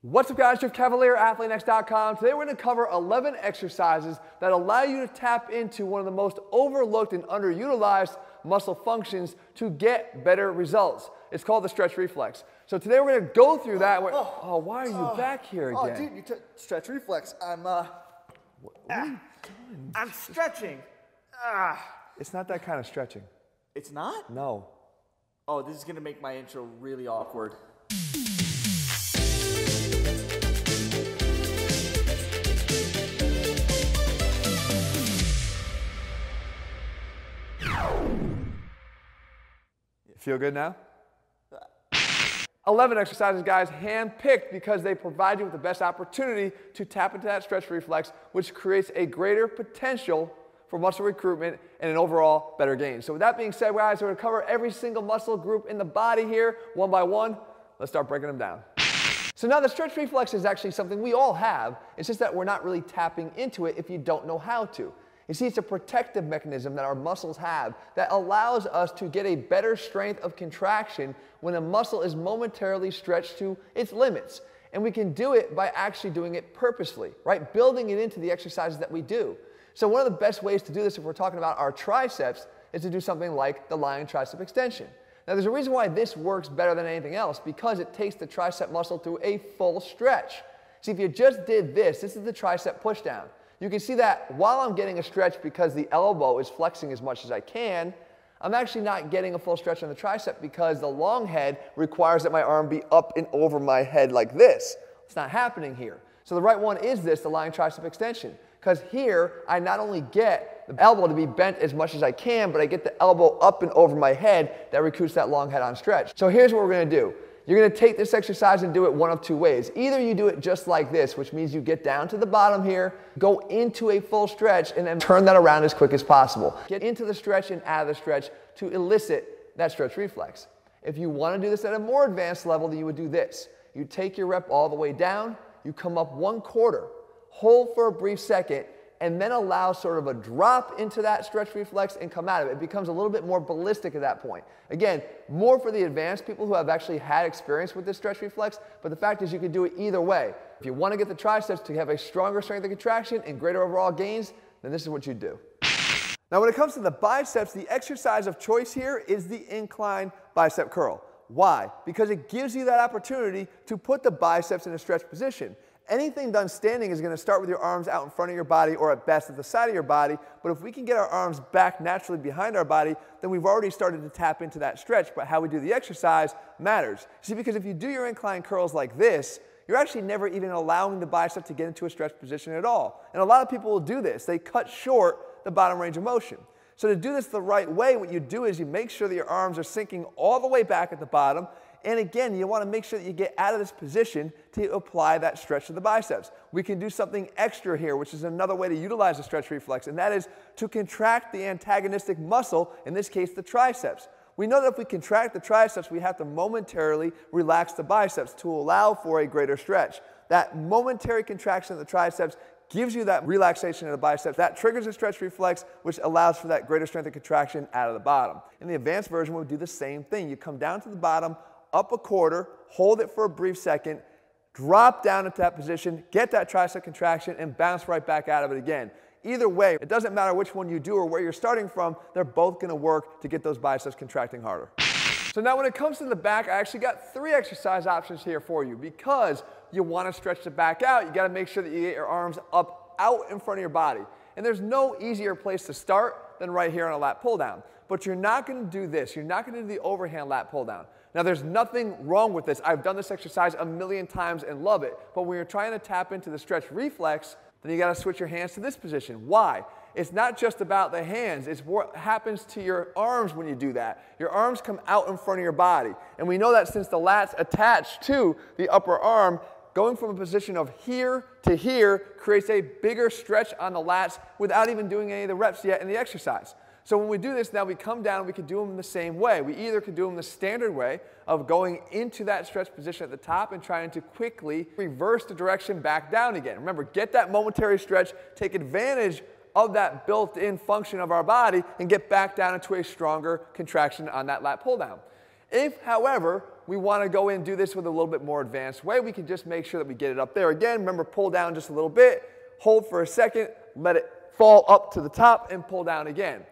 What's up guys, Jeff Cavalier, ATHLEAN-X.com. Today we're going to cover 11 exercises that allow you to tap into one of the most overlooked and underutilized muscle functions to get better results. It's called the stretch reflex. So today we're going to go through that. Why are you back here again? Oh dude, you took stretch reflex. What are you doing? I'm stretching. It's not that kind of stretching. It's not? No. Oh, this is going to make my intro really awkward. Feel good now? 11 exercises, guys, hand-picked because they provide you with the best opportunity to tap into that stretch reflex, which creates a greater potential for muscle recruitment and an overall better gain. So with that being said, guys, we're going to cover every single muscle group in the body here, one by one. Let's start breaking them down. So now the stretch reflex is actually something we all have. It's just that we're not really tapping into it if you don't know how to. You see, it's a protective mechanism that our muscles have that allows us to get a better strength of contraction when a muscle is momentarily stretched to its limits. And we can do it by actually doing it purposely, right? Building it into the exercises that we do. So one of the best ways to do this if we're talking about our triceps is to do something like the lying tricep extension. Now there's a reason why this works better than anything else, because it takes the tricep muscle through a full stretch. See, if you just did this is the tricep pushdown. You can see that while I'm getting a stretch because the elbow is flexing as much as I can, I'm actually not getting a full stretch on the tricep because the long head requires that my arm be up and over my head like this. It's not happening here. So the right one is this, the lying tricep extension. Because here, I not only get the elbow to be bent as much as I can, but I get the elbow up and over my head that recruits that long head on stretch. So here's what we're going to do. You're going to take this exercise and do it one of two ways. Either you do it just like this, which means you get down to the bottom here, go into a full stretch, and then turn that around as quick as possible. Get into the stretch and out of the stretch to elicit that stretch reflex. If you want to do this at a more advanced level, then you would do this. You take your rep all the way down, you come up 1/4, hold for a brief second, and then allow sort of a drop into that stretch reflex and come out of it. It becomes a little bit more ballistic at that point. Again, more for the advanced people who have actually had experience with this stretch reflex, but the fact is you can do it either way. If you want to get the triceps to have a stronger strength of contraction and greater overall gains, then this is what you do. Now when it comes to the biceps, the exercise of choice here is the incline bicep curl. Why? Because it gives you that opportunity to put the biceps in a stretch position. Anything done standing is going to start with your arms out in front of your body or at best at the side of your body, but if we can get our arms back naturally behind our body, then we've already started to tap into that stretch, but how we do the exercise matters. See, because if you do your incline curls like this, you're actually never even allowing the bicep to get into a stretch position at all. And a lot of people will do this. They cut short the bottom range of motion. So to do this the right way, what you do is you make sure that your arms are sinking all the way back at the bottom. And again, you want to make sure that you get out of this position to apply that stretch to the biceps. We can do something extra here, which is another way to utilize the stretch reflex, and that is to contract the antagonistic muscle, in this case the triceps. We know that if we contract the triceps, we have to momentarily relax the biceps to allow for a greater stretch. That momentary contraction of the triceps gives you that relaxation of the biceps. That triggers the stretch reflex, which allows for that greater strength of contraction out of the bottom. In the advanced version, we'll do the same thing. You come down to the bottom, up 1/4, hold it for a brief second, drop down into that position, get that tricep contraction, and bounce right back out of it again. Either way, it doesn't matter which one you do or where you're starting from, they're both going to work to get those biceps contracting harder. So now when it comes to the back, I actually got 3 exercise options here for you. Because you want to stretch the back out, you got to make sure that you get your arms up out in front of your body. And there's no easier place to start than right here on a lat pull down. But you're not going to do this. You're not going to do the overhand lat pull down. Now there's nothing wrong with this. I've done this exercise a million times and love it. But when you're trying to tap into the stretch reflex, then you got to switch your hands to this position. Why? It's not just about the hands. It's what happens to your arms when you do that. Your arms come out in front of your body. And we know that since the lat's attached to the upper arm, going from a position of here to here creates a bigger stretch on the lats without even doing any of the reps yet in the exercise. So when we do this, now we come down, we can do them the same way. We either can do them the standard way of going into that stretch position at the top and trying to quickly reverse the direction back down again. Remember, get that momentary stretch, take advantage of that built-in function of our body and get back down into a stronger contraction on that lat pull down. If, however, we want to go in and do this with a little bit more advanced way, we can just make sure that we get it up there again. Remember, pull down just a little bit, hold for a second, let it fall up to the top, and pull down again.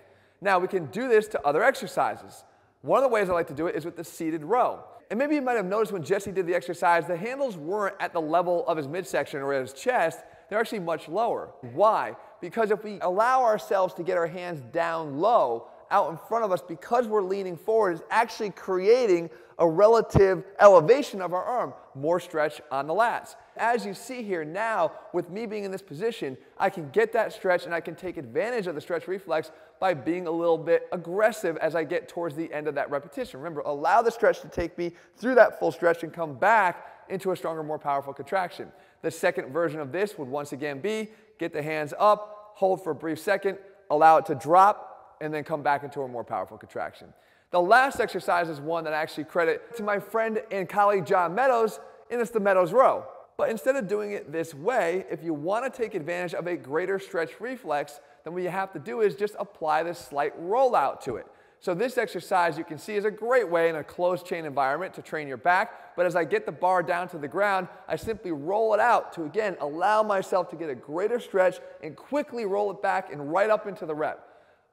Now, we can do this to other exercises. One of the ways I like to do it is with the seated row. And maybe you might have noticed when Jesse did the exercise, the handles weren't at the level of his midsection or his chest. They're actually much lower. Why? Because if we allow ourselves to get our hands down low, out in front of us, because we're leaning forward, is actually creating a relative elevation of our arm, more stretch on the lats. As you see here now, with me being in this position, I can get that stretch and I can take advantage of the stretch reflex by being a little bit aggressive as I get towards the end of that repetition. Remember, allow the stretch to take me through that full stretch and come back into a stronger, more powerful contraction. The second version of this would once again be, get the hands up, hold for a brief second, allow it to drop, and then come back into a more powerful contraction. The last exercise is one that I actually credit to my friend and colleague John Meadows, and it's the Meadows row. But instead of doing it this way, if you want to take advantage of a greater stretch reflex, then what you have to do is just apply this slight rollout to it. So this exercise, you can see, is a great way in a closed chain environment to train your back. But as I get the bar down to the ground, I simply roll it out to, again, allow myself to get a greater stretch and quickly roll it back and right up into the rep.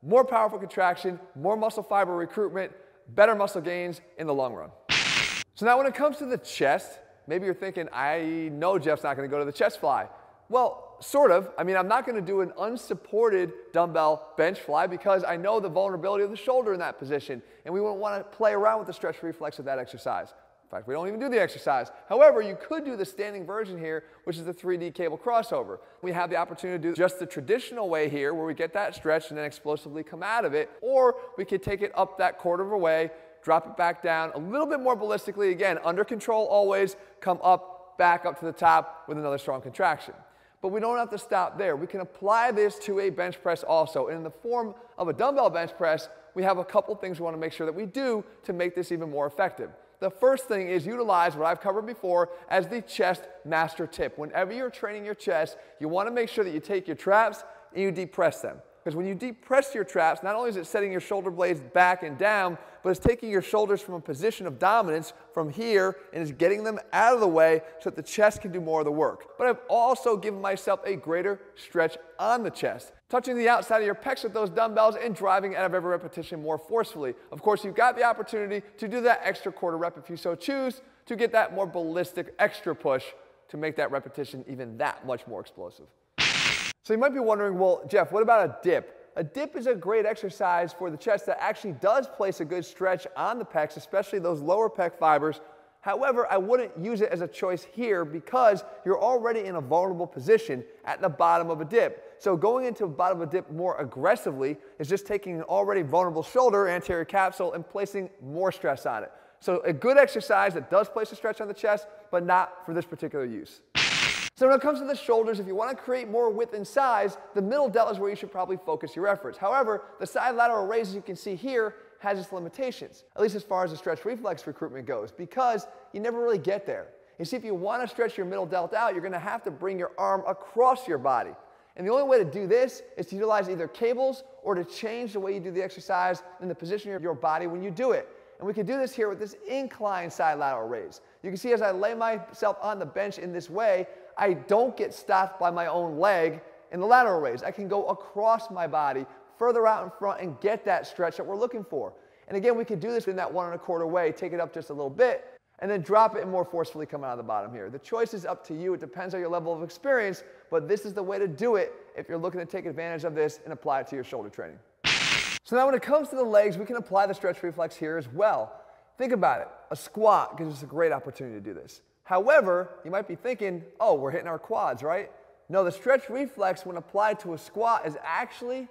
More powerful contraction, more muscle fiber recruitment, better muscle gains in the long run. So now when it comes to the chest, maybe you're thinking, I know Jeff's not going to go to the chest fly. Well, sort of. I mean, I'm not going to do an unsupported dumbbell bench fly because I know the vulnerability of the shoulder in that position, and we wouldn't want to play around with the stretch reflex of that exercise. In fact, we don't even do the exercise. However, you could do the standing version here, which is the 3D cable crossover. We have the opportunity to do just the traditional way here, where we get that stretch and then explosively come out of it, or we could take it up that quarter of a way, drop it back down a little bit more ballistically, again, under control always, come up, back up to the top with another strong contraction. But we don't have to stop there. We can apply this to a bench press also. And in the form of a dumbbell bench press, we have a couple things we want to make sure that we do to make this even more effective. The first thing is utilize what I've covered before as the chest master tip. Whenever you're training your chest, you want to make sure that you take your traps and you depress them. Because when you depress your traps, not only is it setting your shoulder blades back and down, but it's taking your shoulders from a position of dominance from here and is getting them out of the way so that the chest can do more of the work. But I've also given myself a greater stretch on the chest, touching the outside of your pecs with those dumbbells and driving out of every repetition more forcefully. Of course, you've got the opportunity to do that extra quarter rep if you so choose to get that more ballistic extra push to make that repetition even that much more explosive. So you might be wondering, well, Jeff, what about a dip? A dip is a great exercise for the chest that actually does place a good stretch on the pecs, especially those lower pec fibers. However, I wouldn't use it as a choice here because you're already in a vulnerable position at the bottom of a dip. So going into the bottom of a dip more aggressively is just taking an already vulnerable shoulder, anterior capsule, and placing more stress on it. So a good exercise that does place a stretch on the chest, but not for this particular use. So when it comes to the shoulders, if you want to create more width and size, the middle delt is where you should probably focus your efforts. However, the side lateral raise, as you can see here, has its limitations, at least as far as the stretch reflex recruitment goes, because you never really get there. You see, if you want to stretch your middle delt out, you're going to have to bring your arm across your body. And the only way to do this is to utilize either cables or to change the way you do the exercise and the position of your body when you do it. And we can do this here with this incline side lateral raise. You can see as I lay myself on the bench in this way, I don't get stopped by my own leg in the lateral raise. I can go across my body, further out in front, and get that stretch that we're looking for. And again, we can do this in that 1 1/4 way, take it up just a little bit, and then drop it and more forcefully come out of the bottom here. The choice is up to you. It depends on your level of experience, but this is the way to do it if you're looking to take advantage of this and apply it to your shoulder training. So now when it comes to the legs, we can apply the stretch reflex here as well. Think about it. A squat gives us a great opportunity to do this. However, you might be thinking, oh, we're hitting our quads, right? No, the stretch reflex when applied to a squat is actually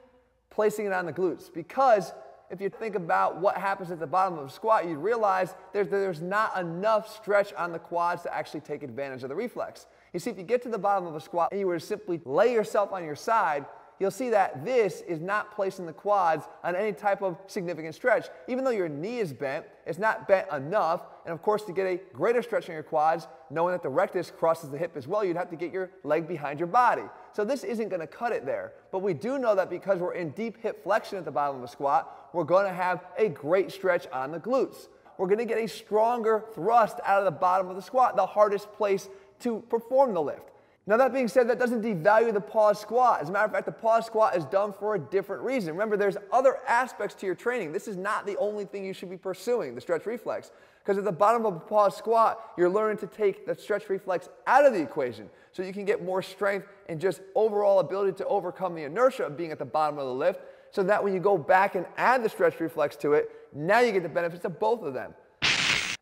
placing it on the glutes, because if you think about what happens at the bottom of a squat, you'd realize there's not enough stretch on the quads to actually take advantage of the reflex. You see, if you get to the bottom of a squat and you were to simply lay yourself on your side, you'll see that this is not placing the quads on any type of significant stretch. Even though your knee is bent, it's not bent enough. And of course, to get a greater stretch in your quads, knowing that the rectus crosses the hip as well, you'd have to get your leg behind your body. So this isn't going to cut it there. But we do know that because we're in deep hip flexion at the bottom of a squat, we're going to have a great stretch on the glutes. We're going to get a stronger thrust out of the bottom of the squat, the hardest place to perform the lift. Now that being said, that doesn't devalue the pause squat. As a matter of fact, the pause squat is done for a different reason. Remember, there's other aspects to your training. This is not the only thing you should be pursuing, the stretch reflex. Because at the bottom of a pause squat, you're learning to take the stretch reflex out of the equation so you can get more strength and just overall ability to overcome the inertia of being at the bottom of the lift, so that when you go back and add the stretch reflex to it, now you get the benefits of both of them.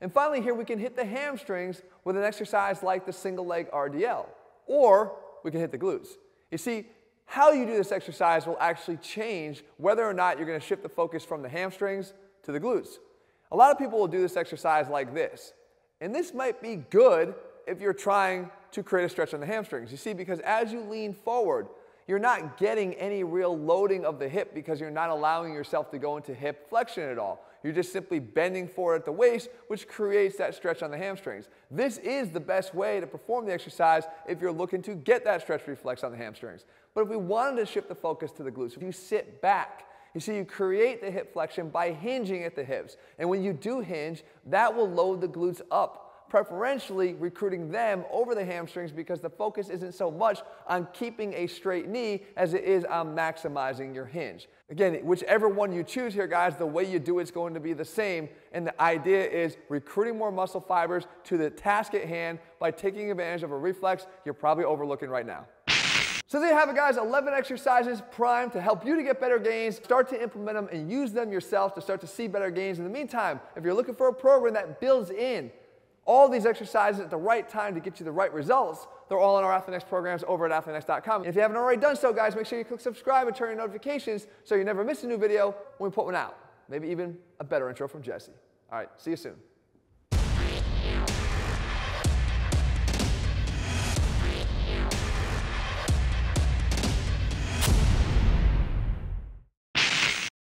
And finally here we can hit the hamstrings with an exercise like the single leg RDL. Or we can hit the glutes. You see, how you do this exercise will actually change whether or not you're going to shift the focus from the hamstrings to the glutes. A lot of people will do this exercise like this. And this might be good if you're trying to create a stretch on the hamstrings. You see, because as you lean forward, you're not getting any real loading of the hip because you're not allowing yourself to go into hip flexion at all. You're just simply bending forward at the waist, which creates that stretch on the hamstrings. This is the best way to perform the exercise if you're looking to get that stretch reflex on the hamstrings. But if we wanted to shift the focus to the glutes, if you sit back, you see, you create the hip flexion by hinging at the hips. And when you do hinge, that will load the glutes up, preferentially recruiting them over the hamstrings because the focus isn't so much on keeping a straight knee as it is on maximizing your hinge. Again, whichever one you choose here, guys, the way you do it's going to be the same. And the idea is recruiting more muscle fibers to the task at hand by taking advantage of a reflex you're probably overlooking right now. So there you have it, guys, 11 exercises primed to help you to get better gains. Start to implement them and use them yourself to start to see better gains. In the meantime, if you're looking for a program that builds in all these exercises at the right time to get you the right results, they're all in our ATHLEAN-X programs over at ATHLEAN-X.com. And if you haven't already done so, guys, make sure you click subscribe and turn your notifications so you never miss a new video when we put one out. Maybe even a better intro from Jesse. All right, see you soon.